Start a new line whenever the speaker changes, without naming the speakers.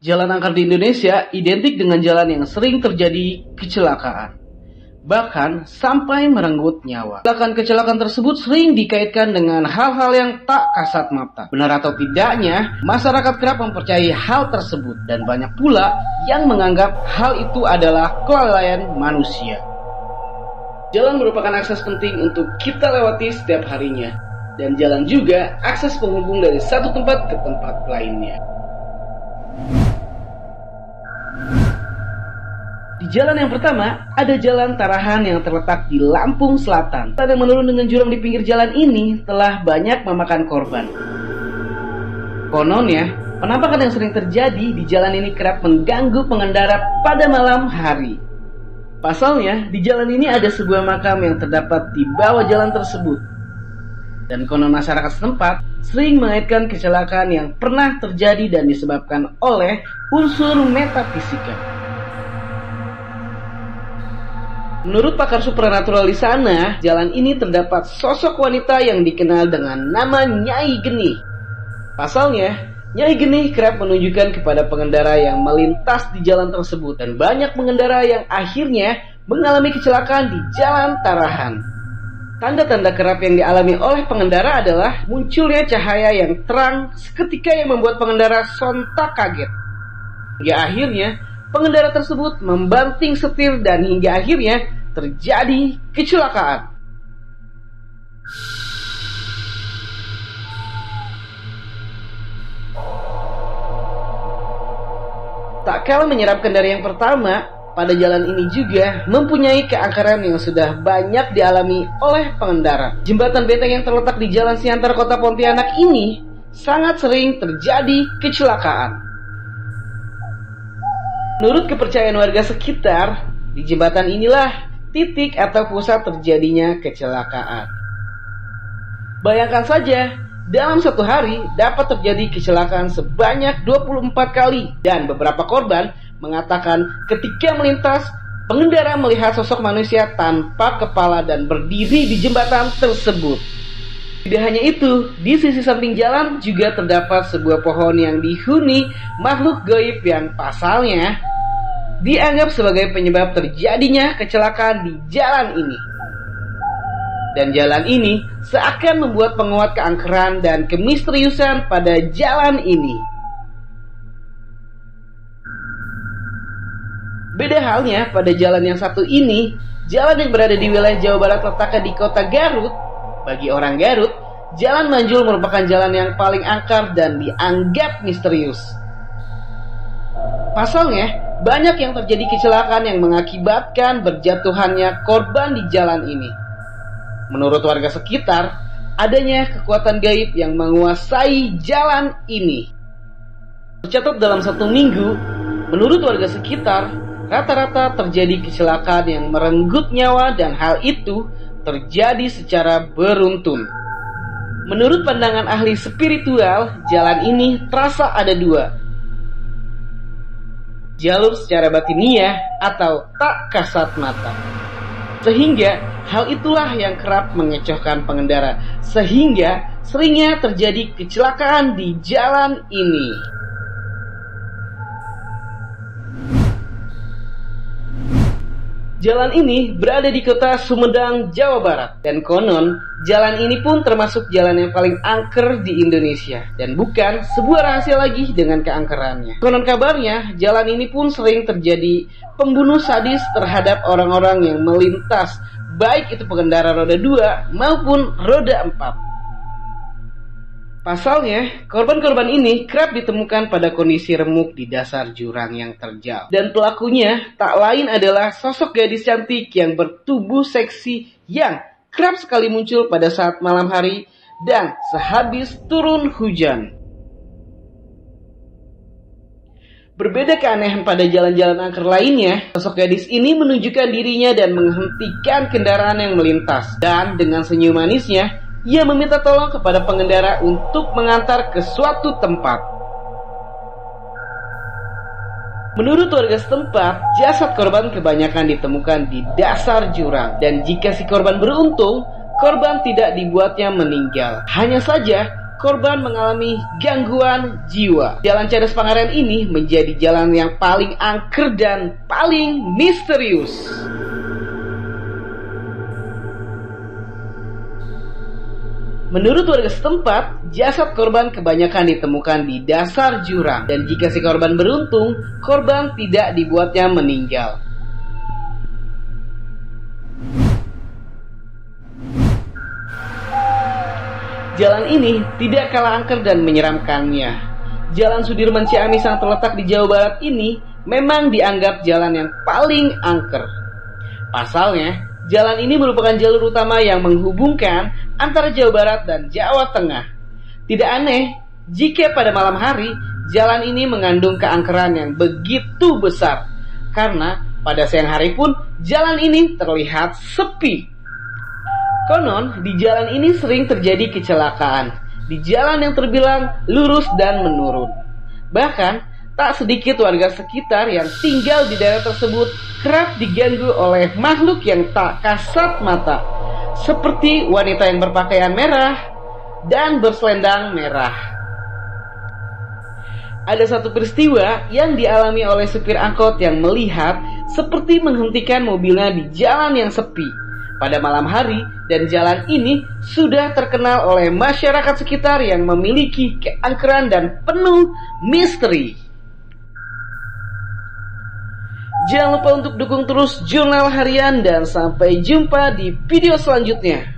Jalan angker di Indonesia identik dengan jalan yang sering terjadi kecelakaan, bahkan sampai merenggut nyawa. Kecelakaan tersebut sering dikaitkan dengan hal-hal yang tak kasat mata. Benar atau tidaknya, masyarakat kerap mempercayai hal tersebut, dan banyak pula yang menganggap hal itu adalah kelalaian manusia. Jalan merupakan akses penting untuk kita lewati setiap harinya, dan jalan juga akses penghubung dari satu tempat ke tempat lainnya. Di jalan yang pertama, ada jalan Tarahan yang terletak di Lampung Selatan. Jalan yang menurun dengan jurang di pinggir jalan ini telah banyak memakan korban. Kononnya, penampakan yang sering terjadi di jalan ini kerap mengganggu pengendara pada malam hari. Pasalnya, di jalan ini ada sebuah makam yang terdapat di bawah jalan tersebut. Dan konon masyarakat setempat sering mengaitkan kecelakaan yang pernah terjadi dan disebabkan oleh unsur metafisika. Menurut pakar supranatural di sana, jalan ini terdapat sosok wanita yang dikenal dengan nama Nyai Genih. Pasalnya, Nyai Genih kerap menunjukkan kepada pengendara yang melintas di jalan tersebut, dan banyak pengendara yang akhirnya mengalami kecelakaan di jalan Tarahan. Tanda-tanda kerap yang dialami oleh pengendara adalah munculnya cahaya yang terang seketika yang membuat pengendara sontak kaget. Hingga akhirnya, pengendara tersebut membanting setir dan hingga akhirnya terjadi kecelakaan. Tak kalah menyeramkan dari yang pertama, pada jalan ini juga mempunyai keangkeran yang sudah banyak dialami oleh pengendara. Jembatan benteng yang terletak di Jalan Siantar Kota Pontianak ini sangat sering terjadi kecelakaan. Menurut kepercayaan warga sekitar, di jembatan inilah titik atau pusat terjadinya kecelakaan. Bayangkan saja, dalam satu hari dapat terjadi kecelakaan sebanyak 24 kali, dan beberapa korban mengatakan ketika melintas, pengendara melihat sosok manusia tanpa kepala dan berdiri di jembatan tersebut. Tidak hanya itu, di sisi samping jalan juga terdapat sebuah pohon yang dihuni makhluk gaib yang pasalnya dianggap sebagai penyebab terjadinya kecelakaan di jalan ini. Dan jalan ini seakan membuat penguat keangkeran dan kemisteriusan pada jalan ini. Beda halnya pada jalan yang satu ini, jalan yang berada di wilayah Jawa Barat letaknya di kota Garut. Bagi orang Garut, Jalan Manjul merupakan jalan yang paling angker dan dianggap misterius. Pasalnya, banyak yang terjadi kecelakaan yang mengakibatkan berjatuhannya korban di jalan ini. Menurut warga sekitar, adanya kekuatan gaib yang menguasai jalan ini. Tercatat dalam satu minggu, menurut warga sekitar, rata-rata terjadi kecelakaan yang merenggut nyawa, dan hal itu terjadi secara beruntun. Menurut pandangan ahli spiritual, jalan ini terasa ada dua. Jalur secara batiniah atau tak kasat mata. Sehingga hal itulah yang kerap mengecohkan pengendara, sehingga seringnya terjadi kecelakaan di jalan ini. Jalan ini berada di kota Sumedang, Jawa Barat, dan konon jalan ini pun termasuk jalan yang paling angker di Indonesia, dan bukan sebuah rahasia lagi dengan keangkerannya. Konon kabarnya, jalan ini pun sering terjadi pembunuh sadis terhadap orang-orang yang melintas, baik itu pengendara roda 2 maupun roda 4. Pasalnya, korban-korban ini kerap ditemukan pada kondisi remuk di dasar jurang yang terjal. Dan pelakunya tak lain adalah sosok gadis cantik yang bertubuh seksi yang kerap sekali muncul pada saat malam hari dan sehabis turun hujan. Berbeda keanehan pada jalan-jalan angker lainnya, sosok gadis ini menunjukkan dirinya dan menghentikan kendaraan yang melintas. Dan dengan senyum manisnya, ia meminta tolong kepada pengendara untuk mengantar ke suatu tempat. Menurut warga setempat, jasad korban kebanyakan ditemukan di dasar jurang. Dan jika si korban beruntung, korban tidak dibuatnya meninggal. Hanya saja, korban mengalami gangguan jiwa. Jalan Cadas Pangeran ini menjadi jalan yang paling angker dan paling misterius. Menurut warga setempat, jasad korban kebanyakan ditemukan di dasar jurang. Dan jika si korban beruntung, korban tidak dibuatnya meninggal. Jalan ini tidak kalah angker dan menyeramkannya. Jalan Sudirman Ciamis yang terletak di Jawa Barat ini memang dianggap jalan yang paling angker. Pasalnya, jalan ini merupakan jalur utama yang menghubungkan antara Jawa Barat dan Jawa Tengah. Tidak aneh jika pada malam hari jalan ini mengandung keangkeran yang begitu besar, karena pada siang hari pun jalan ini terlihat sepi. Konon, di jalan ini sering terjadi kecelakaan, di jalan yang terbilang lurus dan menurun. Bahkan, tak sedikit warga sekitar yang tinggal di daerah tersebut kerap diganggu oleh makhluk yang tak kasat mata, seperti wanita yang berpakaian merah dan berselendang merah. Ada satu peristiwa yang dialami oleh supir angkot yang melihat seperti menghentikan mobilnya di jalan yang sepi pada malam hari, dan jalan ini sudah terkenal oleh masyarakat sekitar yang memiliki keangkeran dan penuh misteri. Jangan lupa untuk dukung terus Jurnal Harian dan sampai jumpa di video selanjutnya.